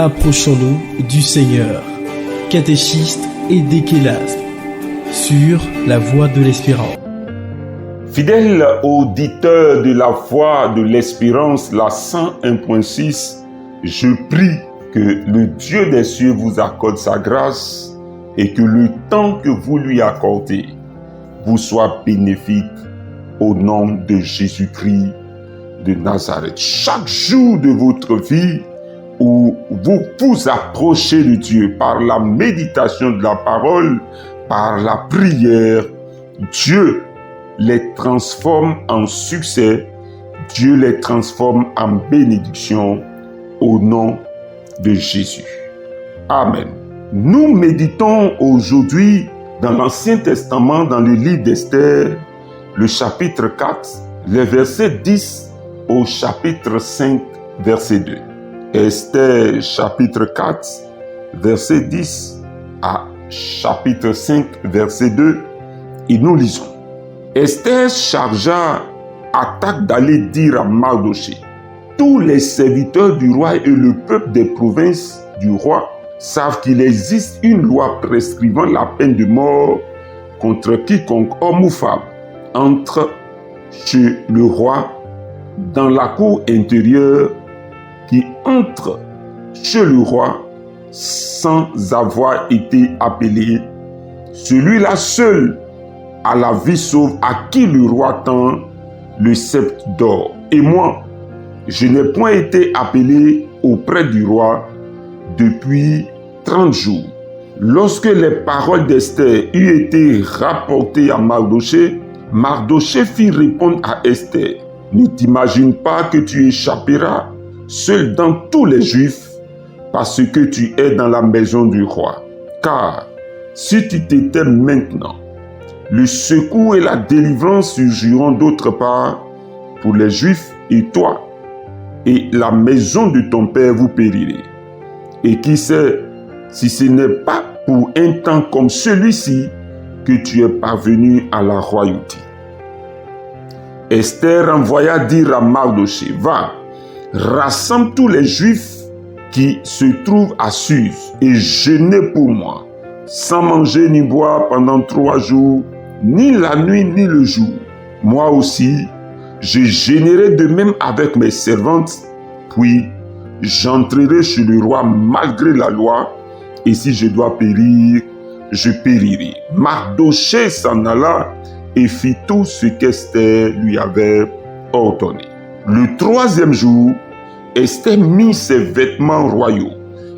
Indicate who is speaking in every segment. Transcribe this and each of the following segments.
Speaker 1: Approchons-nous du Seigneur. Catéchistes et déchélastes sur la voie de l'espérance.
Speaker 2: Fidèles auditeurs de la voie de l'espérance, la 101.6, je prie que le Dieu des cieux vous accorde sa grâce et que le temps que vous lui accordez vous soit bénéfique au nom de Jésus-Christ de Nazareth. Chaque jour de votre vie où vous vous approchez de Dieu par la méditation de la parole, par la prière, Dieu les transforme en succès, Dieu les transforme en bénédiction au nom de Jésus. Amen. Nous méditons aujourd'hui dans l'Ancien Testament, dans le livre d'Esther, le chapitre 4, les versets 10 au chapitre 5, verset 2. Esther, chapitre 4, verset 10 à chapitre 5, verset 2, et nous lisons. Esther chargea Hathach d'aller dire à Mardochée: tous les serviteurs du roi et le peuple des provinces du roi savent qu'il existe une loi prescrivant la peine de mort contre quiconque, homme ou femme, entre chez le roi dans la cour intérieure, qui entre chez le roi sans avoir été appelé. Celui-là seul a la vie sauve, à qui le roi tend le sceptre d'or. Et moi, je n'ai point été appelé auprès du roi depuis 30 jours. Lorsque les paroles d'Esther eurent été rapportées à Mardochée, Mardochée fit répondre à Esther: ne t'imagine pas que tu échapperas seul dans tous les Juifs parce que tu es dans la maison du roi. Car si tu t'étais maintenant, le secours et la délivrance surgiront d'autre part pour les Juifs, et toi et la maison de ton père vous périrez. Et qui sait si ce n'est pas pour un temps comme celui-ci que tu es parvenu à la royauté. Esther envoya dire à Mardochée: va, rassemble tous les Juifs qui se trouvent à Suse et jeûnez pour moi, sans manger ni boire pendant 3 jours, ni la nuit ni le jour. Moi aussi, je jeûnerai de même avec mes servantes, puis j'entrerai chez le roi malgré la loi, et si je dois périr, je périrai. Mardochée s'en alla et fit tout ce qu'Esther lui avait ordonné. Le 3e jour, Esther mit ses vêtements royaux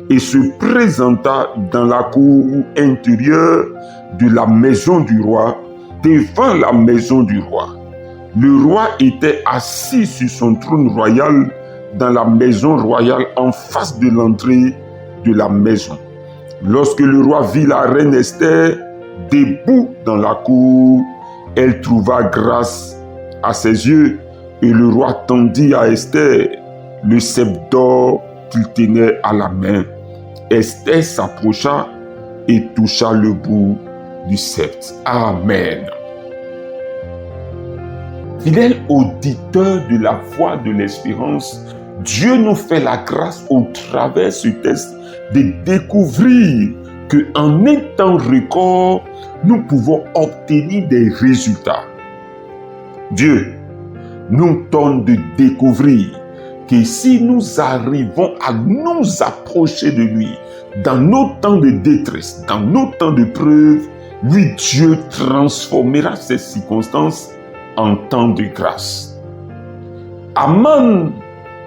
Speaker 2: et se présenta dans la cour intérieure de la maison du roi, devant la maison du roi. Le roi était assis sur son trône royal dans la maison royale en face de l'entrée de la maison. Lorsque le roi vit la reine Esther debout dans la cour, elle trouva grâce à ses yeux, et le roi tendit à Esther le sceptre d'or qu'il tenait à la main. Esther s'approcha et toucha le bout du sceptre. Amen. Fidèles auditeurs de la voie de l'espérance, Dieu nous fait la grâce au travers de ce texte de découvrir qu'en un temps record, nous pouvons obtenir des résultats. Dieu nous donne de découvrir que si nous arrivons à nous approcher de lui dans nos temps de détresse, dans nos temps de preuve, lui, Dieu transformera ces circonstances en temps de grâce. Aman,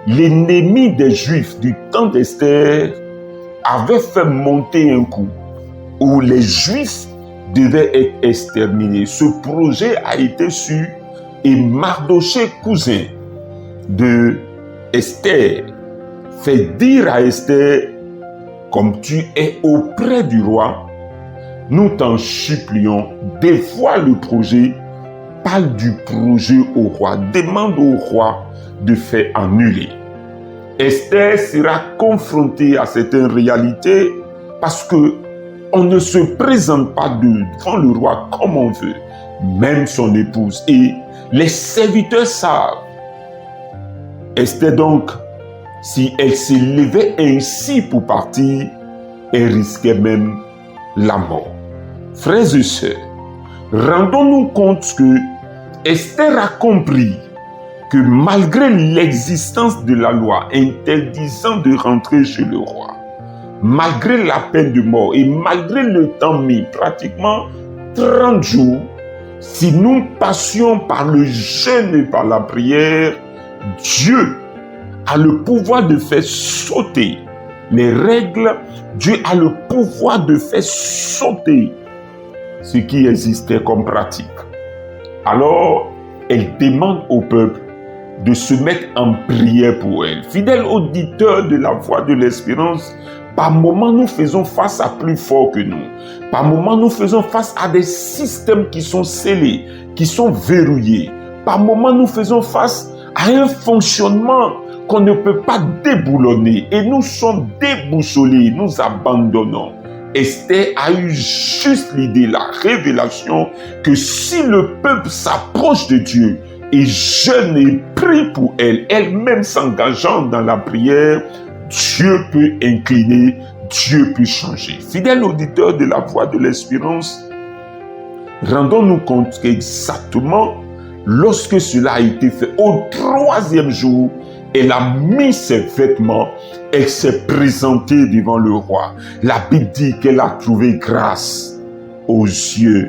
Speaker 2: l'ennemi des Juifs du temps d'Esther, avait fait monter un coup où les Juifs devaient être exterminés. Ce projet a été su et Mardochée, cousin de Esther, fait dire à Esther: comme tu es auprès du roi, nous t'en supplions, dévoile le projet, parle du projet au roi, demande au roi de faire annuler. Esther sera confrontée à certaines réalités parce que on ne se présente pas devant le roi comme on veut, même son épouse. Et les serviteurs savent. Esther donc si elle s'élevait ainsi pour partir, elle risquait même la mort. Frères et sœurs, rendons-nous compte que Esther a compris que malgré l'existence de la loi interdisant de rentrer chez le roi, malgré la peine de mort et malgré le temps mis, pratiquement 30 jours, si nous passions par le jeûne et par la prière, Dieu a le pouvoir de faire sauter les règles, Dieu a le pouvoir de faire sauter ce qui existait comme pratique. Alors, elle demande au peuple de se mettre en prière pour elle. Fidèles auditeurs de la voix de l'espérance, par moments nous faisons face à plus fort que nous. Par moments nous faisons face à des systèmes qui sont scellés, qui sont verrouillés. Par moments nous faisons face à un fonctionnement qu'on ne peut pas déboulonner et nous sommes déboussolés, nous abandonnons. Esther a eu juste l'idée, la révélation que si le peuple s'approche de Dieu et jeûne et prie pour elle, elle-même s'engageant dans la prière, Dieu peut incliner, Dieu peut changer. Fidèle auditeur de la voix de l'espérance, rendons-nous compte qu'exactement lorsque cela a été fait, au 3e jour, elle a mis ses vêtements, elle s'est présentée devant le roi. La Bible dit qu'elle a trouvé grâce aux yeux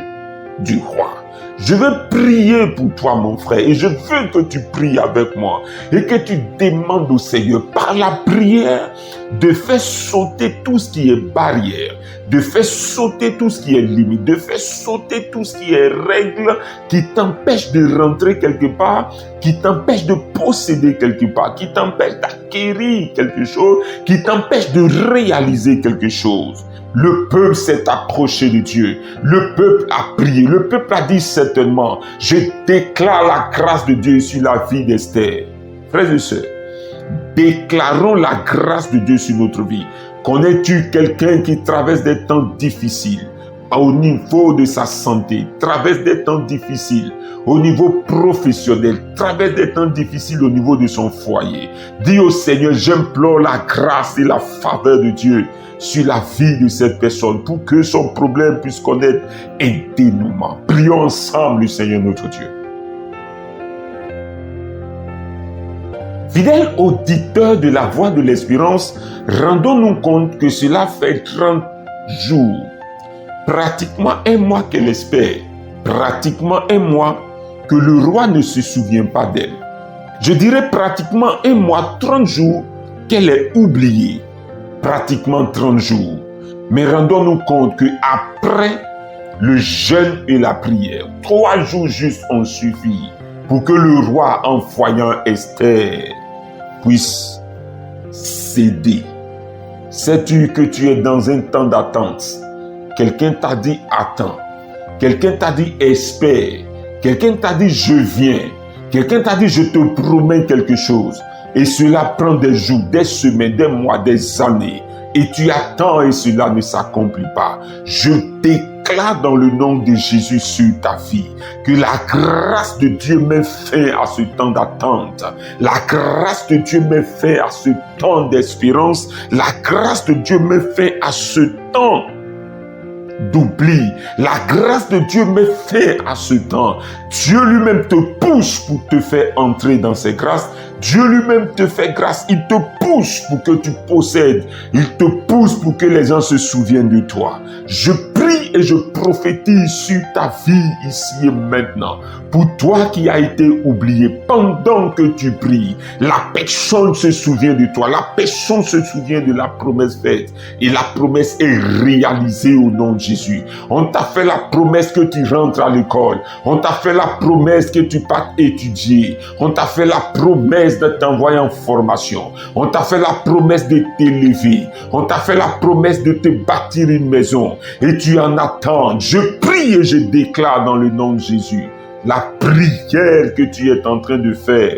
Speaker 2: du roi. Je veux prier pour toi, mon frère, et je veux que tu pries avec moi et que tu demandes au Seigneur, par la prière, de faire sauter tout ce qui est barrière, de faire sauter tout ce qui est limite, de faire sauter tout ce qui est règle qui t'empêche de rentrer quelque part, qui t'empêche de posséder quelque part, qui t'empêche d'acquérir quelque chose, qui t'empêche de réaliser quelque chose. Le peuple s'est approché de Dieu. Le peuple a prié. Le peuple a dit certainement, je déclare la grâce de Dieu sur la vie d'Esther. Frères et sœurs, déclarons la grâce de Dieu sur notre vie. Connais-tu quelqu'un qui traverse des temps difficiles au niveau de sa santé, traverse des temps difficiles au niveau professionnel, traverse des temps difficiles au niveau de son foyer? Dis au Seigneur, j'implore la grâce et la faveur de Dieu sur la vie de cette personne pour que son problème puisse connaître un dénouement. Prions ensemble le Seigneur notre Dieu. Fidèles auditeurs de la voix de l'espérance, rendons-nous compte que cela fait 30 jours, pratiquement un mois qu'elle espère, pratiquement un mois que le roi ne se souvient pas d'elle. Je dirais pratiquement un mois, 30 jours qu'elle est oubliée. Pratiquement 30 jours. Mais rendons-nous compte qu'après le jeûne et la prière, 3 jours juste ont suffi pour que le roi, en voyant Esther, puisse céder. Sais-tu que tu es dans un temps d'attente? Quelqu'un t'a dit attends. Quelqu'un t'a dit espère. Quelqu'un t'a dit je viens. Quelqu'un t'a dit je te promets quelque chose. Et cela prend des jours, des semaines, des mois, des années. Et tu attends et cela ne s'accomplit pas. Je déclare dans le nom de Jésus sur ta vie que la grâce de Dieu met fin à ce temps d'attente. La grâce de Dieu met fin à ce temps d'espérance. La grâce de Dieu met fin à ce temps d'oubli. La grâce de Dieu met fin à ce temps. Dieu lui-même te pousse pour te faire entrer dans ses grâces. Dieu lui-même te fait grâce. Il te pousse pour que tu possèdes. Il te pousse pour que les gens se souviennent de toi. Je prie et je prophétise sur ta vie ici et maintenant. Pour toi qui as été oublié pendant que tu pries, la personne se souvient de toi. La personne se souvient de la promesse faite. Et la promesse est réalisée au nom de Jésus. On t'a fait la promesse que tu rentres à l'école. On t'a fait la promesse que tu partes étudier. On t'a fait la promesse de t'envoyer en formation. On t'a fait la promesse de t'élever. On t'a fait la promesse de te bâtir une maison. Et tu en attends. Je prie et je déclare dans le nom de Jésus. La prière que tu es en train de faire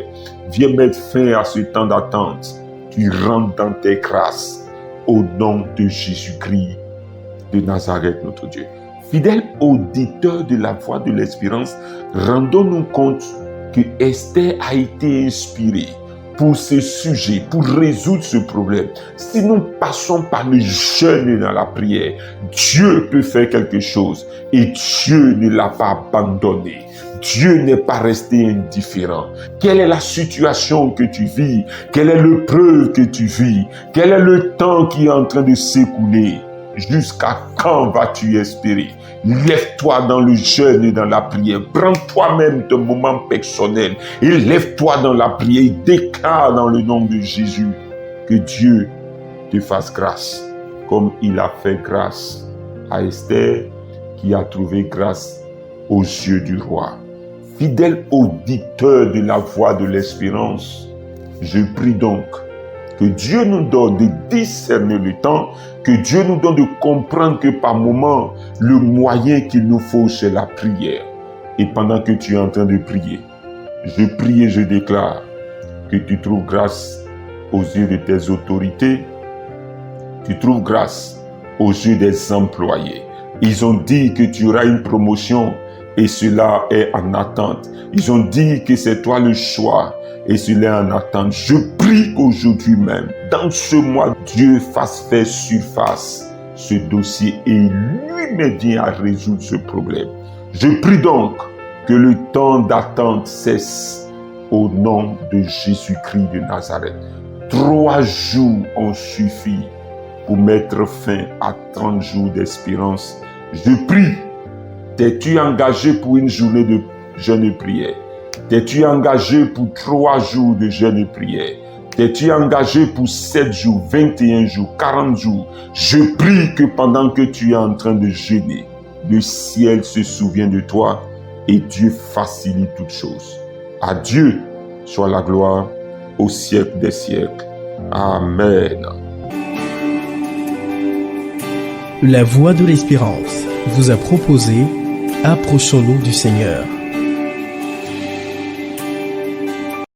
Speaker 2: vient mettre fin à ce temps d'attente. Tu rentres dans tes grâces au nom de Jésus-Christ de Nazareth, notre Dieu. Fidèles auditeurs de la voix de l'espérance, rendons-nous compte que Esther a été inspirée pour ce sujet, pour résoudre ce problème. Si nous passons par le jeûne et dans la prière, Dieu peut faire quelque chose et Dieu ne l'a pas abandonné. Dieu n'est pas resté indifférent. Quelle est la situation que tu vis? Quelle est l'épreuve que tu vis? Quel est le temps qui est en train de s'écouler? Jusqu'à quand vas-tu espérer? Lève-toi dans le jeûne et dans la prière. Prends toi-même ton moment personnel et lève-toi dans la prière et déclare dans le nom de Jésus que Dieu te fasse grâce, comme il a fait grâce à Esther qui a trouvé grâce aux yeux du roi. Fidèle auditeur de la voix de l'espérance, je prie donc que Dieu nous donne de discerner le temps, que Dieu nous donne de comprendre que par moment, le moyen qu'il nous faut, c'est la prière. Et pendant que tu es en train de prier, je prie et je déclare que tu trouves grâce aux yeux de tes autorités, tu trouves grâce aux yeux des employés. Ils ont dit que tu auras une promotion et cela est en attente. Ils ont dit que c'est toi le choix et cela est en attente. Je prie qu'aujourd'hui même, dans ce mois, Dieu fasse faire surface ce dossier et lui m'aide à résoudre ce problème. Je prie donc que le temps d'attente cesse au nom de Jésus-Christ de Nazareth. 3 jours ont suffi pour mettre fin à 30 jours d'espérance. Je prie. T'es-tu engagé pour une journée de jeûne et prière? T'es-tu engagé pour 3 jours de jeûne et prière? T'es-tu engagé pour 7 jours, 21 jours, 40 jours? Je prie que pendant que tu es en train de jeûner, le ciel se souvient de toi et Dieu facilite toutes choses. À Dieu soit la gloire au siècle des siècles. Amen.
Speaker 1: La Voix de l'Espérance vous a proposé Approchons-nous du Seigneur.